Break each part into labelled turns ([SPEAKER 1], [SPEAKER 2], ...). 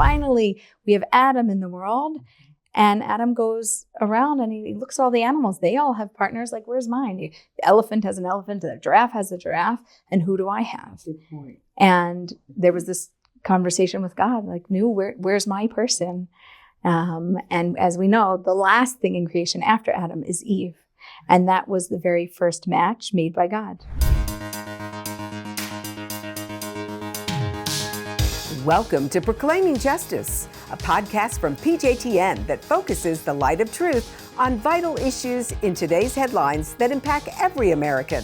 [SPEAKER 1] finally, we have Adam in the world. And Adam goes around and he looks at all the animals. They all have partners. Like, where's mine? The elephant has an elephant. The giraffe has a giraffe. And who do I have?
[SPEAKER 2] Good point.
[SPEAKER 1] And there was this conversation with God, like, where's my person? And as we know, the last thing in creation after Adam is Eve. And that was the very first match made by God.
[SPEAKER 2] Welcome to Proclaiming Justice, a podcast from PJTN that focuses the light of truth on vital issues in today's headlines that impact every American.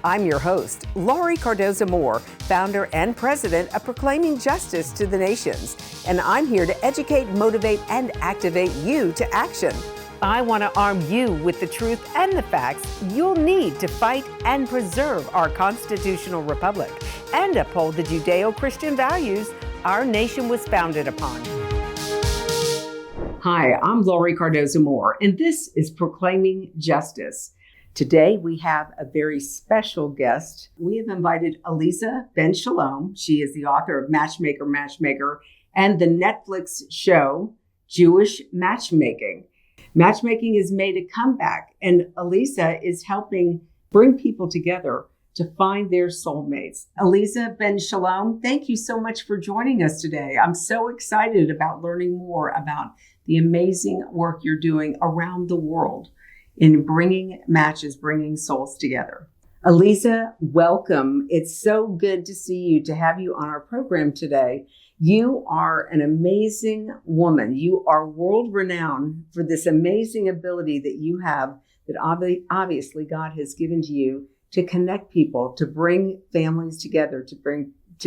[SPEAKER 2] I'm your host, Laurie Cardoza-Moore, founder and president of Proclaiming Justice to the Nations, and I'm here to educate, motivate, and activate you to action. I want to arm you with the truth and the facts you'll need to fight and preserve our constitutional republic and uphold the Judeo-Christian values our nation was founded upon. Hi, I'm Laurie Cardoza-Moore, and this is Proclaiming Justice. Today, we have a very special guest. We have invited Aleeza Ben Shalom. She is the author of Matchmaker Matchmaker and the Netflix show Jewish Matchmaking. Matchmaking has made a comeback, and Aleeza is helping bring people together to find their soulmates. Aleeza Ben Shalom, thank you so much for joining us today. I'm so excited about learning more about the amazing work you're doing around the world in bringing matches, bringing souls together. Aleeza, welcome. It's so good to see you, to have you on our program today. You are an amazing woman. You are world renowned for this amazing ability that you have, that obviously God has given to you to connect people, to bring families together, to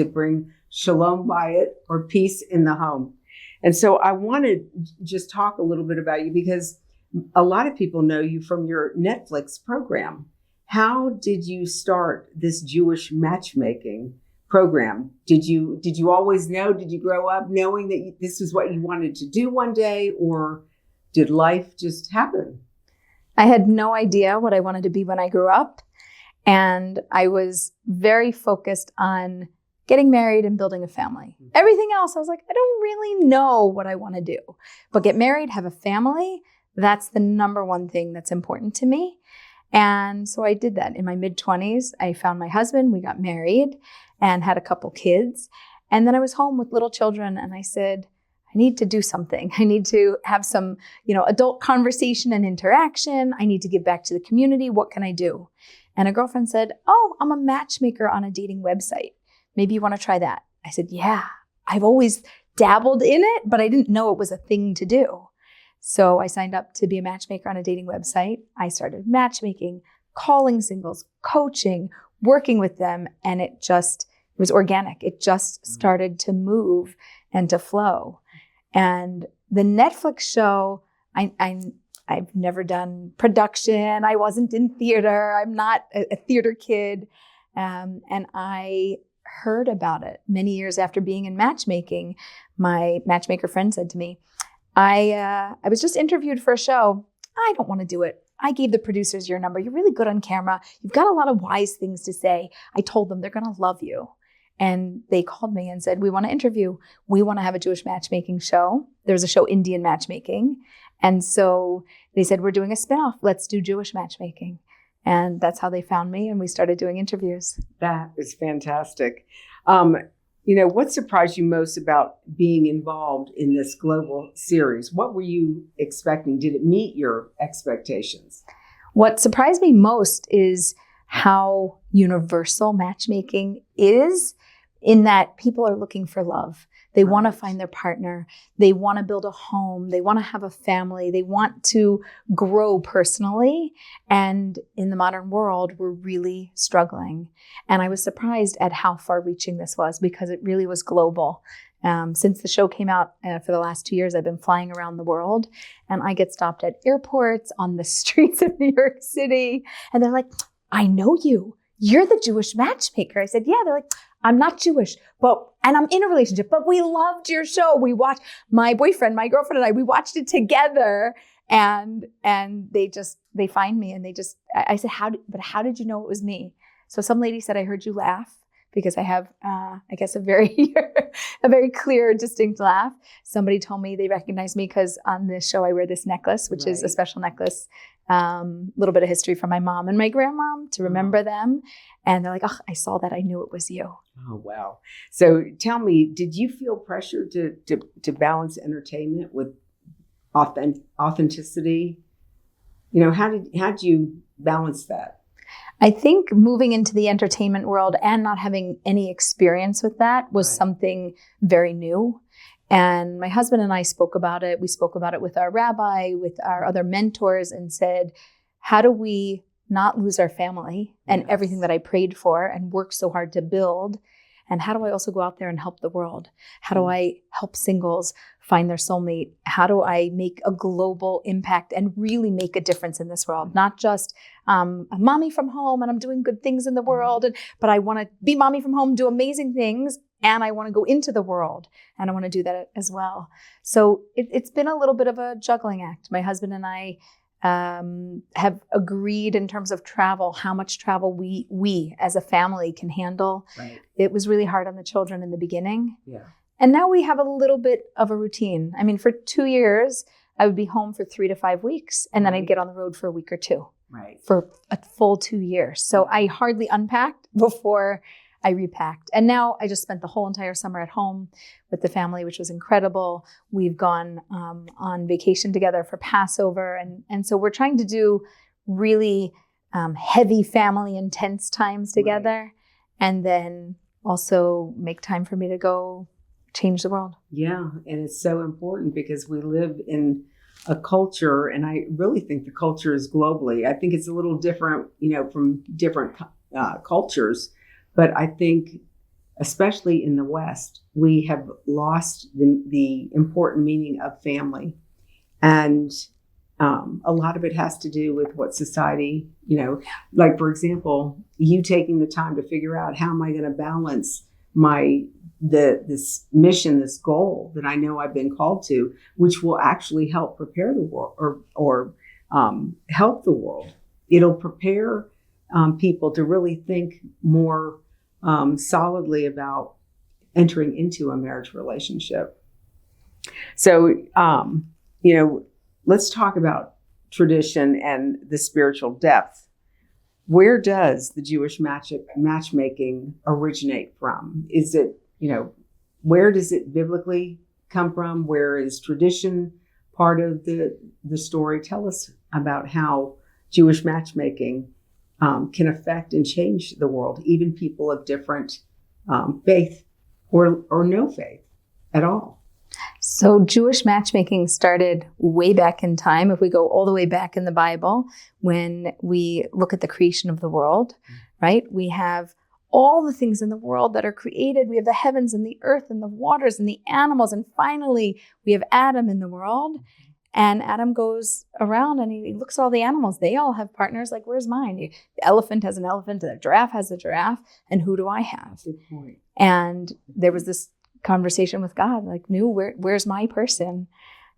[SPEAKER 2] bring shalom bayit, or peace in the home. And so I want to just talk a little bit about you, because a lot of people know you from your Netflix program. How did you start this Jewish matchmaking program? Did you always know? Did you grow up knowing that this is what you wanted to do one day, or did life just happen?
[SPEAKER 1] I had no idea what I wanted to be when I grew up. And I was very focused on getting married and building a family. Everything else, I was like, I don't really know what I want to do. But get married, have a family, that's the number one thing that's important to me. And so I did that. In my mid-20s, I found my husband, we got married and had a couple kids. And then I was home with little children and I said, I need to do something. I need to have some, adult conversation and interaction. I need to give back to the community. What can I do? And a girlfriend said, oh, I'm a matchmaker on a dating website. Maybe you want to try that. I said, yeah, I've always dabbled in it, but I didn't know it was a thing to do. So I signed up to be a matchmaker on a dating website. I started matchmaking, calling singles, coaching, working with them. And it was organic. It just started to move and to flow. And the Netflix show, I've never done production. I wasn't in theater. I'm not a theater kid. And I heard about it many years after being in matchmaking. My matchmaker friend said to me, I was just interviewed for a show. I don't want to do it. I gave the producers your number. You're really good on camera. You've got a lot of wise things to say. I told them they're going to love you. And they called me and said, we want to interview. We want to have a Jewish matchmaking show. There's a show, Indian Matchmaking. And so they said, we're doing a spinoff. Let's do Jewish matchmaking. And that's how they found me. And we started doing interviews.
[SPEAKER 2] That is fantastic. What surprised you most about being involved in this global series? What were you expecting? Did it meet your expectations?
[SPEAKER 1] What surprised me most is how universal matchmaking is, in that people are looking for love. They want to find their partner. They want to build a home. They want to have a family. They want to grow personally. And in the modern world, we're really struggling. And I was surprised at how far-reaching this was, because it really was global. Since the show came out for the last 2 years, I've been flying around the world, and I get stopped at airports, on the streets of New York City. And they're like, I know you. You're the Jewish matchmaker. I said, yeah. They're like, I'm not Jewish, and I'm in a relationship, but we loved your show. We watched, my boyfriend, my girlfriend and I, we watched it together, and they find me and I said, how did you know it was me? So some lady said, I heard you laugh. because I have, I guess, a very clear, distinct laugh. Somebody told me they recognized me because on this show I wear this necklace, which is a special necklace. Little bit of history from my mom and my grandmom to remember them. And they're like, oh, I saw that. I knew it was you.
[SPEAKER 2] Oh, wow. So tell me, did you feel pressure to balance entertainment with authenticity? You know, how did you balance that?
[SPEAKER 1] I think moving into the entertainment world and not having any experience with that was something very new. And my husband and I spoke about it. We spoke about it with our rabbi, with our other mentors, and said, how do we not lose our family and everything that I prayed for and worked so hard to build? And how do I also go out there and help the world? How do I help singles find their soulmate? How do I make a global impact and really make a difference in this world? Not just a mommy from home and I'm doing good things in the world, but I want to be mommy from home, do amazing things, and I want to go into the world and I want to do that as well. So it's been a little bit of a juggling act. My husband and I have agreed in terms of travel, how much travel we as a family can handle.
[SPEAKER 2] Right.
[SPEAKER 1] It was really hard on the children in the beginning.
[SPEAKER 2] Yeah.
[SPEAKER 1] And now we have a little bit of a routine. I mean, for 2 years, I would be home for 3 to 5 weeks, and then I'd get on the road for a week or two.
[SPEAKER 2] Right.
[SPEAKER 1] For a full 2 years. So I hardly unpacked before I repacked. And now I just spent the whole entire summer at home with the family, which was incredible. We've gone on vacation together for Passover. And so we're trying to do really heavy family intense times together. And then also make time for me to go change the world.
[SPEAKER 2] Yeah. And it's so important because we live in a culture, and I really think the culture is globally. I think it's a little different, from different cultures. But I think, especially in the West, we have lost the important meaning of family. And a lot of it has to do with what society, like, for example, you taking the time to figure out how am I going to balance this mission, this goal that I know I've been called to, which will actually help prepare the world or help the world. It'll prepare people to really think more solidly about entering into a marriage relationship. So, let's talk about tradition and the spiritual depth. Where does the Jewish matchmaking originate from? Is it, where does it biblically come from? Where is tradition part of the story? Tell us about how Jewish matchmaking can affect and change the world, even people of different faith or no faith at all.
[SPEAKER 1] So Jewish matchmaking started way back in time. If we go all the way back in the Bible, when we look at the creation of the world, right? We have all the things in the world that are created. We have the heavens and the earth and the waters and the animals. And finally, we have Adam in the world. And Adam goes around and he looks at all the animals. They all have partners. Like, where's mine? The elephant has an elephant. The giraffe has a giraffe. And who do I have?
[SPEAKER 2] Good point.
[SPEAKER 1] And there was this conversation with God, like, where's my person?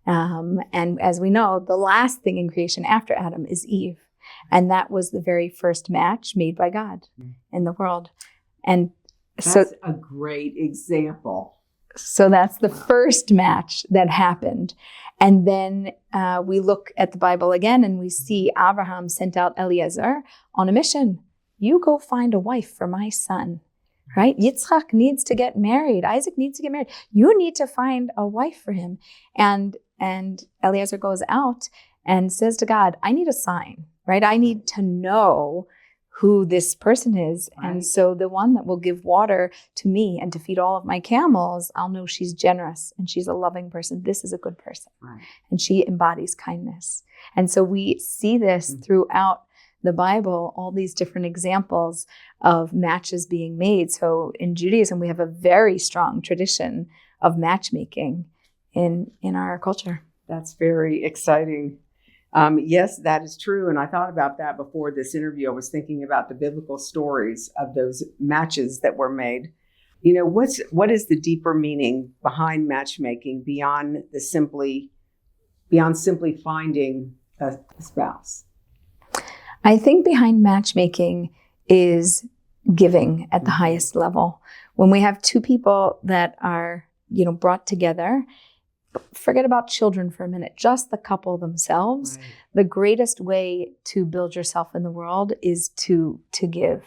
[SPEAKER 1] And as we know, the last thing in creation after Adam is Eve. And that was the very first match made by God in the world. And
[SPEAKER 2] that's a great example.
[SPEAKER 1] So that's the first match that happened. And then we look at the Bible again and we see Abraham sent out Eliezer on a mission. You go find a wife for my son, right? Yitzchak needs to get married. Isaac needs to get married. You need to find a wife for him. And Eliezer goes out and says to God, I need a sign, right? I need to know who this person is. Right. And so the one that will give water to me and to feed all of my camels, I'll know she's generous and she's a loving person. This is a good person. Right. And she embodies kindness. And so we see this throughout the Bible, all these different examples of matches being made. So in Judaism, we have a very strong tradition of matchmaking in our culture.
[SPEAKER 2] That's very exciting. Yes, that is true. And I thought about that before this interview. I was thinking about the biblical stories of those matches that were made. What is the deeper meaning behind matchmaking beyond simply finding a spouse?
[SPEAKER 1] I think behind matchmaking is giving at the highest level. When we have two people that are, brought together, forget about children for a minute, just the couple themselves,
[SPEAKER 2] Right.
[SPEAKER 1] the greatest way to build yourself in the world is to give.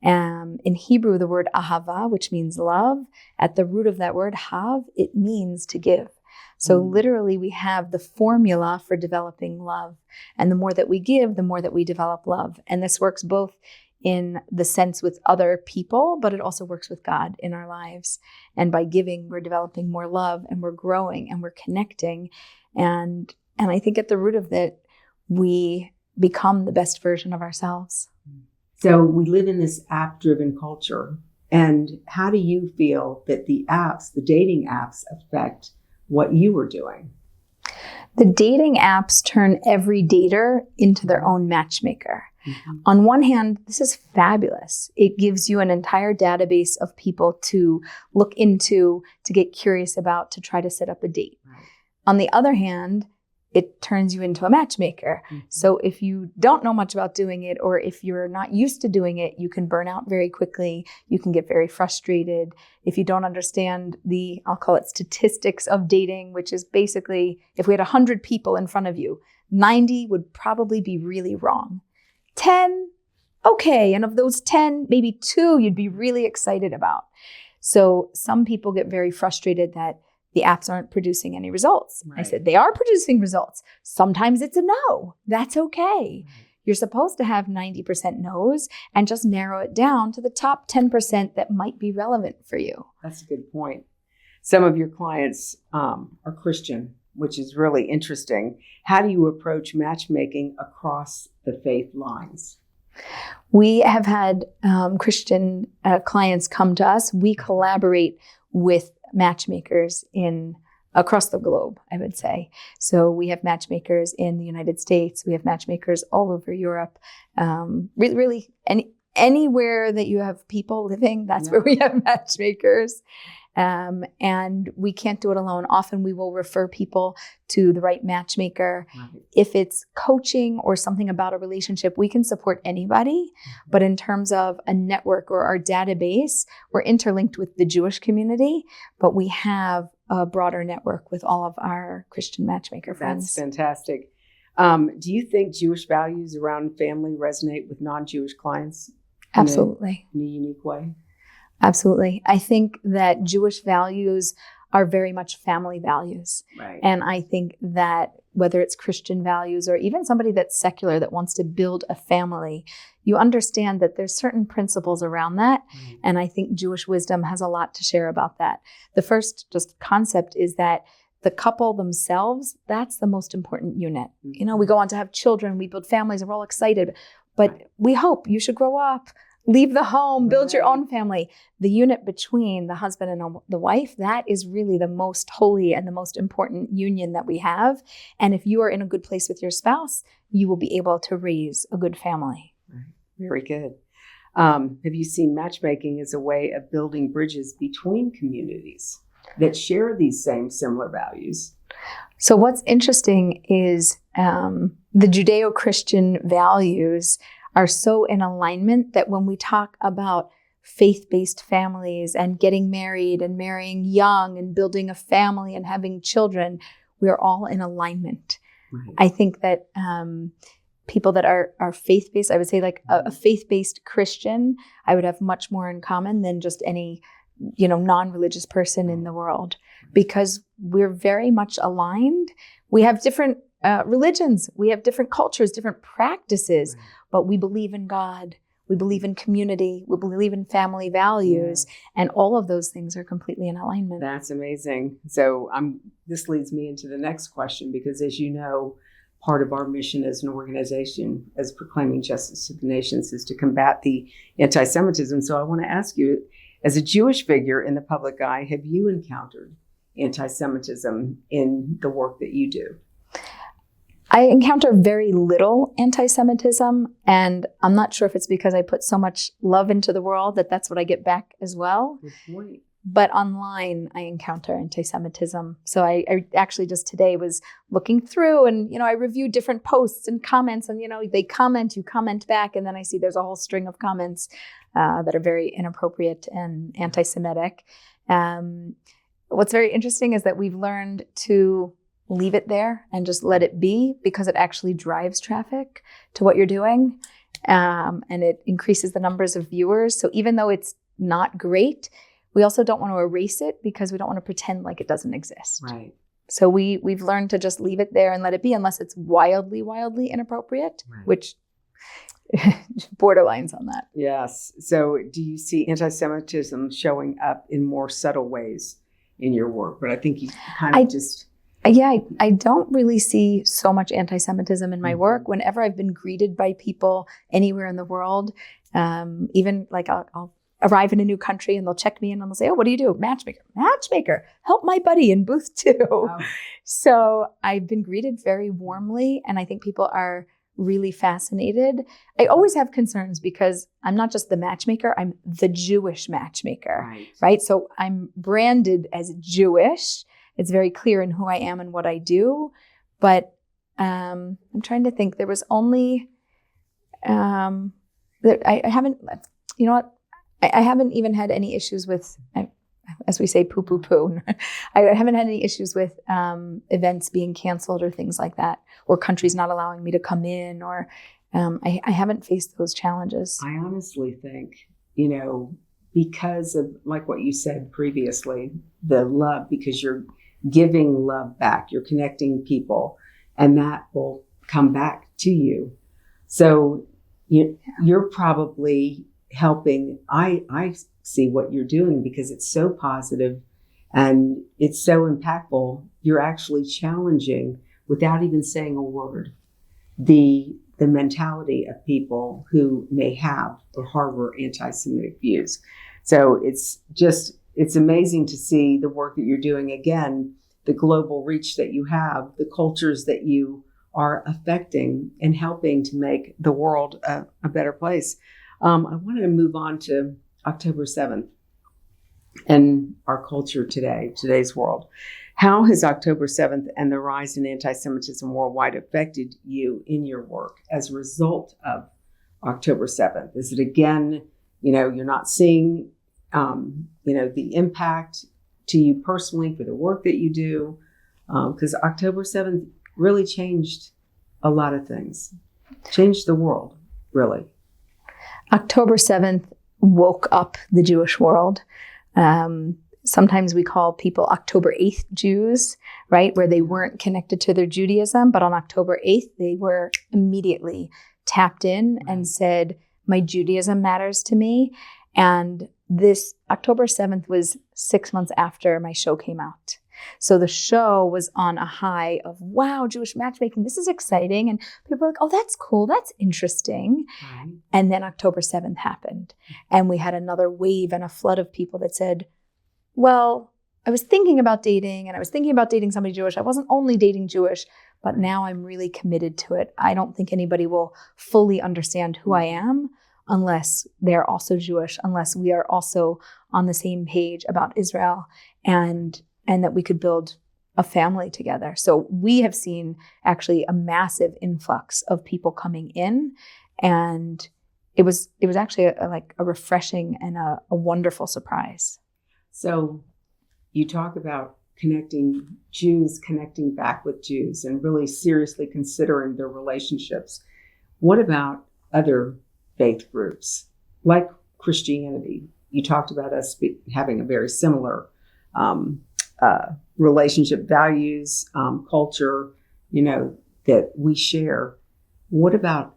[SPEAKER 1] In Hebrew, the word ahava, which means love, at the root of that word hav, it means to give. So literally we have the formula for developing love. And the more that we give, the more that we develop love. And this works both in the sense with other people, but it also works with God in our lives. And by giving, we're developing more love, and we're growing, and we're connecting. And I think at the root of that, we become the best version of ourselves.
[SPEAKER 2] So we live in this app-driven culture. And how do you feel that the dating apps affect what you were doing?
[SPEAKER 1] The dating apps turn every dater into their own matchmaker. Mm-hmm. On one hand, this is fabulous. It gives you an entire database of people to look into, to get curious about, to try to set up a date. Right. On the other hand, it turns you into a matchmaker. Mm-hmm. So if you don't know much about doing it, or if you're not used to doing it, you can burn out very quickly. You can get very frustrated. If you don't understand I'll call it statistics of dating, which is basically, if we had 100 people in front of you, 90 would probably be really wrong. 10, okay. And of those 10, maybe 2 you'd be really excited about. So some people get very frustrated that the apps aren't producing any results. Right. I said, they are producing results. Sometimes it's a no. That's okay. Right. You're supposed to have 90% no's and just narrow it down to the top 10% that might be relevant for you.
[SPEAKER 2] That's a good point. Some of your clients are Christian, which is really interesting. How do you approach matchmaking across the faith lines?
[SPEAKER 1] We have had Christian clients come to us. We collaborate with matchmakers across the globe, I would say. So we have matchmakers in the United States. We have matchmakers all over Europe. Really, anywhere that you have people living, that's where we have matchmakers. And we can't do it alone. Often we will refer people to the right matchmaker. Right. If it's coaching or something about a relationship, we can support anybody. Mm-hmm. But in terms of a network or our database, we're interlinked with the Jewish community, but we have a broader network with all of our Christian matchmaker friends.
[SPEAKER 2] That's fantastic. Do you think Jewish values around family resonate with non-Jewish clients?
[SPEAKER 1] Absolutely.
[SPEAKER 2] In a unique way?
[SPEAKER 1] Absolutely. I think that Jewish values are very much family values. Right. And I think that whether it's Christian values or even somebody that's secular that wants to build a family, you understand that there's certain principles around that. Mm-hmm. And I think Jewish wisdom has a lot to share about that. The first just concept is that the couple themselves, that's the most important unit. Mm-hmm. We go on to have children, we build families, and we're all excited. But we hope you should grow up, leave the home, build your own family. The unit between the husband and the wife, that is really the most holy and the most important union that we have. And if you are in a good place with your spouse, you will be able to raise a good family.
[SPEAKER 2] Right. Very good. Have you seen matchmaking as a way of building bridges between communities that share these same similar values?
[SPEAKER 1] So what's interesting is the Judeo-Christian values are so in alignment that when we talk about faith-based families and getting married and marrying young and building a family and having children, we are all in alignment. Right. I think that people that are faith-based, I would say like a faith-based Christian, I would have much more in common than just any non-religious person in the world, because we're very much aligned. We have different religions, we have different cultures, different practices, right. But we believe in God, we believe in community, we believe in family values, and all of those things are completely in alignment.
[SPEAKER 2] That's amazing. So this leads me into the next question, because as you know, part of our mission as an organization, as Proclaiming Justice to the Nations, is to combat the anti-Semitism. So I want to ask you, as a Jewish figure in the public eye, have you encountered anti-Semitism in the work that you do?
[SPEAKER 1] I encounter very little anti-Semitism, and I'm not sure if it's because I put so much love into the world that that's what I get back as well.
[SPEAKER 2] Good point.
[SPEAKER 1] But online, I encounter anti-Semitism. So I actually just today was looking through and, I reviewed different posts and comments and, they comment, you comment back. And then I see there's a whole string of comments that are very inappropriate and anti-Semitic. What's very interesting is that we've learned to leave it there and just let it be because it actually drives traffic to what you're doing. And it increases the numbers of viewers. So even though it's not great, we also don't want to erase it because we don't want to pretend like it doesn't exist.
[SPEAKER 2] Right.
[SPEAKER 1] So we've learned to just leave it there and let it be unless it's wildly, wildly inappropriate,
[SPEAKER 2] Right.
[SPEAKER 1] which borderlines on that.
[SPEAKER 2] Yes. So do you see anti-Semitism showing up in more subtle ways in your work? But I think you kind of
[SPEAKER 1] I don't really see so much anti-Semitism in my work. Whenever I've been greeted by people anywhere in the world, even like I'll arrive in a new country and they'll check me in and they'll say, "Oh, what do you do?" Matchmaker, help my buddy in booth 2.
[SPEAKER 2] Wow.
[SPEAKER 1] So I've been greeted very warmly and I think people are really fascinated. I always have concerns because I'm not just the matchmaker, I'm the Jewish matchmaker, right? So I'm branded as Jewish. It's very clear in who I am and what I do. But I'm trying to think, there was only, that I haven't, you know what? I haven't even had any issues with, as we say, poo. I haven't had any issues with events being canceled or things like that, or countries not allowing me to come in, or I haven't faced those challenges.
[SPEAKER 2] I honestly think, because of like what you said previously, the love, because you're giving love back, you're connecting people, and that will come back to you. So you're probably helping. I see what you're doing because it's so positive and it's so impactful. You're actually challenging, without even saying a word, the mentality of people who may have or harbor anti-Semitic views. So it's amazing to see the work that you're doing. Again, the global reach that you have, the cultures that you are affecting and helping to make the world a better place. I wanted to move on to October 7th and our culture today, today's world. How has October 7th and the rise in anti-Semitism worldwide affected you in your work as a result of October 7th? Is it again, you're not seeing, the impact to you personally for the work that you do? Because October 7th really changed a lot of things, changed the world, really.
[SPEAKER 1] October 7th woke up the Jewish world. Sometimes we call people October 8th Jews, right? Where they weren't connected to their Judaism, but on October 8th, they were immediately tapped in and said, my Judaism matters to me. And this October 7th was 6 months after my show came out. So the show was on a high of, wow, Jewish matchmaking, this is exciting. And people were like, oh, that's cool. That's interesting.
[SPEAKER 2] Right.
[SPEAKER 1] And then October 7th happened. And we had another wave and a flood of people that said, well, I was thinking about dating and I was thinking about dating somebody Jewish. I wasn't only dating Jewish, but now I'm really committed to it. I don't think anybody will fully understand who I am unless they're also Jewish, unless we are also on the same page about Israel and that we could build a family together. So we have seen actually a massive influx of people coming in, and it was actually a refreshing and a wonderful surprise.
[SPEAKER 2] So you talk about connecting Jews, connecting back with Jews, and really seriously considering their relationships. What about other faith groups like Christianity? You talked about us having a very similar relationship, values, culture, that we share. What about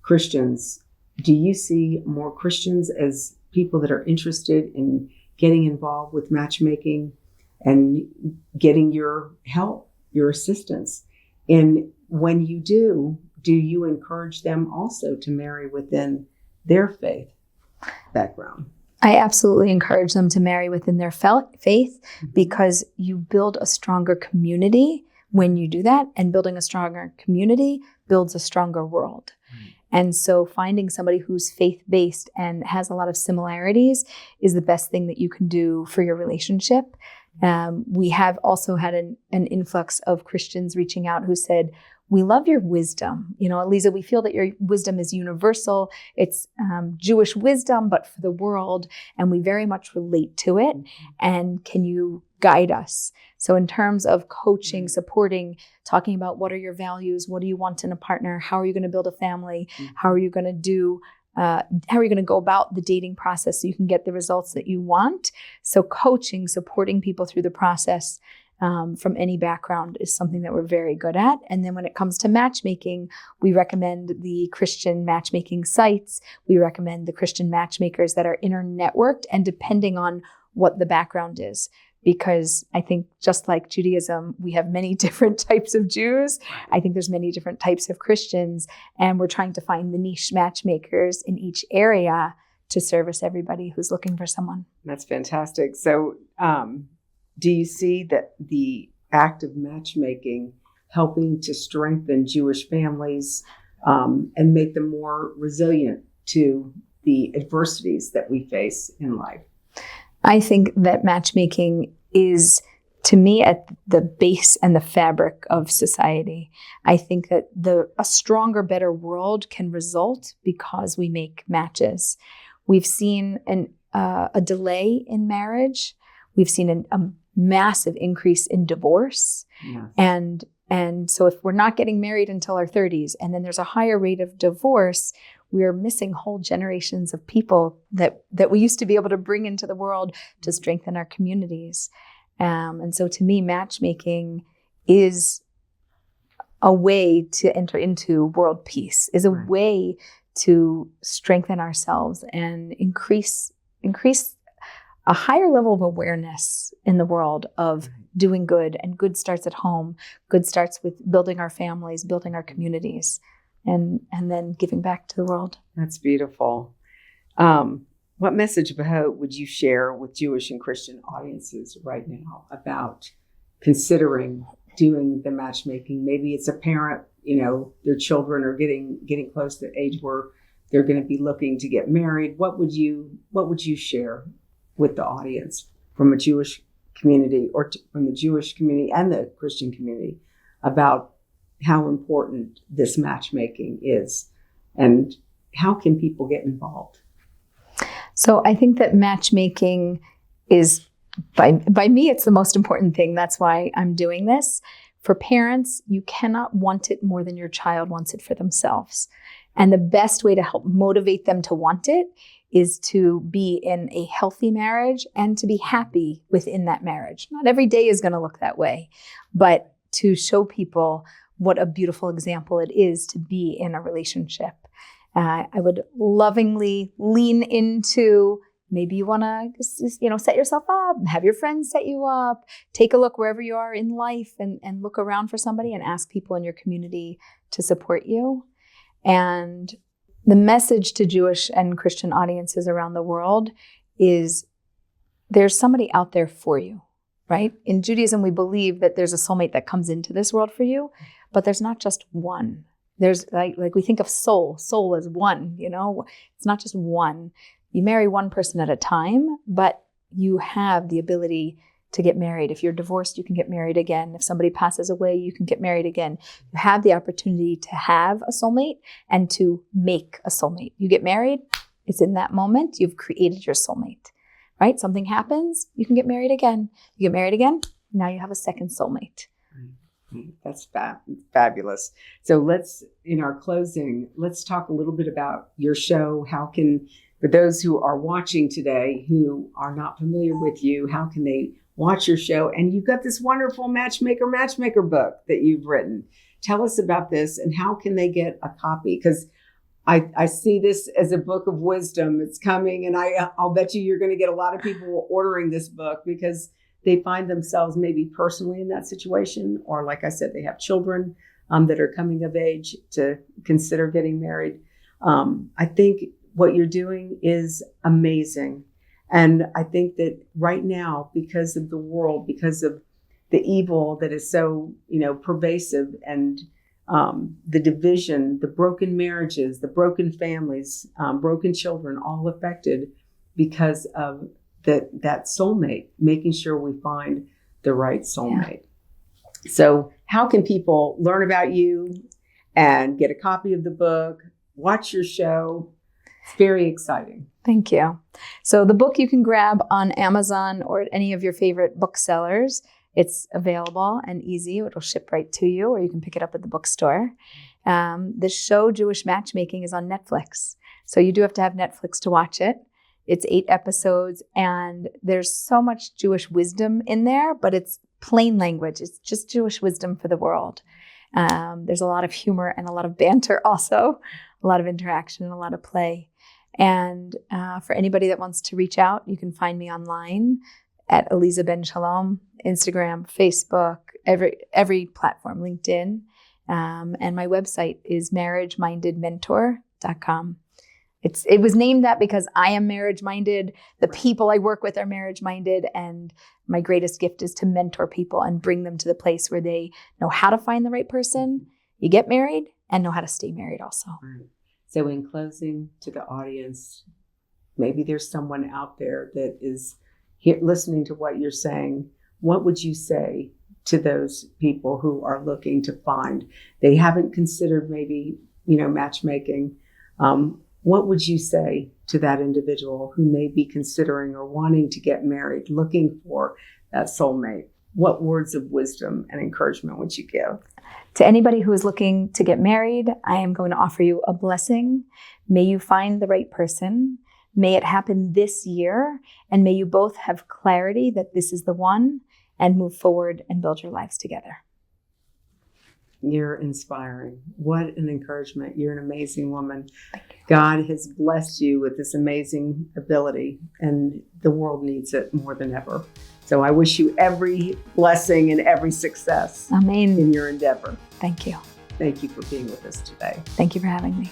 [SPEAKER 2] Christians? Do you see more Christians as people that are interested in getting involved with matchmaking and getting your help, your assistance? And when you do you encourage them also to marry within their faith background?
[SPEAKER 1] I absolutely encourage them to marry within their faith because you build a stronger community when you do that, and building a stronger community builds a stronger world. And so finding somebody who's faith-based and has a lot of similarities is the best thing that you can do for your relationship. We have also had an influx of Christians reaching out who said, we love your wisdom. Aleeza, we feel that your wisdom is universal. It's Jewish wisdom, but for the world, and we very much relate to it. And can you guide us? So in terms of coaching, supporting, talking about what are your values, what do you want in a partner, how are you going to build a family, how are you going to go about the dating process so you can get the results that you want. So coaching, supporting people through the process from any background is something that we're very good at. And then when it comes to matchmaking, we recommend the Christian matchmaking sites. We recommend the Christian matchmakers that are inter-networked and depending on what the background is. Because I think just like Judaism, we have many different types of Jews. I think there's many different types of Christians, and we're trying to find the niche matchmakers in each area to service everybody who's looking for someone.
[SPEAKER 2] That's fantastic. So do you see that the act of matchmaking helping to strengthen Jewish families and make them more resilient to the adversities that we face in life?
[SPEAKER 1] I think that matchmaking is, to me, at the base and the fabric of society. I think that a stronger, better world can result because we make matches. We've seen a delay in marriage. We've seen a massive increase in divorce. Yes. And so if we're not getting married until our 30s, and then there's a higher rate of divorce, we are missing whole generations of people that we used to be able to bring into the world to strengthen our communities. And so to me, matchmaking is a way to enter into world peace, is a way to strengthen ourselves and increase a higher level of awareness in the world of doing good. And good starts at home. Good starts with building our families, building our communities, and then giving back to the world. That's
[SPEAKER 2] beautiful. What message of hope would you share with Jewish and Christian audiences right now about considering doing the matchmaking? Maybe it's a parent, their children are getting close to the age where they're going to be looking to get married. What would you share with the audience from a Jewish community or from the Jewish community and the Christian community about how important this matchmaking is and how can people get involved?
[SPEAKER 1] So I think that matchmaking is, by me, it's the most important thing. That's why I'm doing this. For parents, you cannot want it more than your child wants it for themselves. And the best way to help motivate them to want it is to be in a healthy marriage and to be happy within that marriage. Not every day is going to look that way, but to show people what a beautiful example it is to be in a relationship. I would lovingly lean into, maybe you want to, set yourself up, have your friends set you up, take a look wherever you are in life and look around for somebody and ask people in your community to support you. And the message to Jewish and Christian audiences around the world is there's somebody out there for you, right? In Judaism, we believe that there's a soulmate that comes into this world for you, but there's not just one. There's like we think of soul as one, it's not just one. You marry one person at a time, but you have the ability to get married. If you're divorced, you can get married again. If somebody passes away, you can get married again. You have the opportunity to have a soulmate and to make a soulmate. You get married, it's in that moment, you've created your soulmate, right? Something happens, you can get married again. You get married again, now you have a second soulmate.
[SPEAKER 2] That's fabulous. So in our closing, let's talk a little bit about your show. For those who are watching today who are not familiar with you, how can they watch your show? And you've got this wonderful Matchmaker Matchmaker book that you've written. Tell us about this and how can they get a copy? Because I see this as a book of wisdom. It's coming, and I'll bet you're going to get a lot of people ordering this book because they find themselves maybe personally in that situation, or like I said, they have children that are coming of age to consider getting married. I think what you're doing is amazing. And I think that right now, because of the world, because of the evil that is so, pervasive and the division, the broken marriages, the broken families, broken children, all affected because of that soulmate, making sure we find the right soulmate. Yeah. So how can people learn about you and get a copy of the book, watch your show? It's very exciting.
[SPEAKER 1] Thank you. So the book you can grab on Amazon or at any of your favorite booksellers. It's available and easy. It'll ship right to you, or you can pick it up at the bookstore. The show Jewish Matchmaking is on Netflix. So you do have to have Netflix to watch it. It's 8 episodes, and there's so much Jewish wisdom in there, but it's plain language. It's just Jewish wisdom for the world. There's a lot of humor and a lot of banter also, a lot of interaction and a lot of play. And for anybody that wants to reach out, you can find me online at Aleeza Ben Shalom, Instagram, Facebook, every platform, LinkedIn. And my website is marriagemindedmentor.com. It was named that because I am marriage-minded. The people I work with are marriage-minded, and my greatest gift is to mentor people and bring them to the place where they know how to find the right person, you get married, and know how to stay married also.
[SPEAKER 2] Right. So in closing, to the audience, maybe there's someone out there that is listening to what you're saying. What would you say to those people who are looking to find? They haven't considered maybe, matchmaking. What would you say to that individual who may be considering or wanting to get married, looking for that soulmate? What words of wisdom and encouragement would you give?
[SPEAKER 1] To anybody who is looking to get married, I am going to offer you a blessing. May you find the right person. May it happen this year, and may you both have clarity that this is the one, and move forward and build your lives together.
[SPEAKER 2] You're inspiring. What an encouragement. You're an amazing woman. God has blessed you with this amazing ability, and the world needs it more than ever. So I wish you every blessing and every success.
[SPEAKER 1] Amen.
[SPEAKER 2] In your endeavor.
[SPEAKER 1] Thank you.
[SPEAKER 2] Thank you for being with us today.
[SPEAKER 1] Thank you for having me.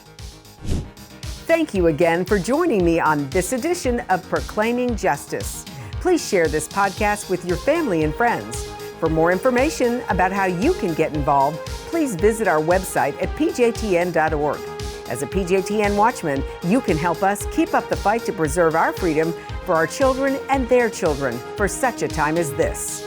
[SPEAKER 2] Thank you again for joining me on this edition of Proclaiming Justice. Please share this podcast with your family and friends. For more information about how you can get involved, please visit our website at pjtn.org. As a PJTN Watchman, you can help us keep up the fight to preserve our freedom for our children and their children for such a time as this.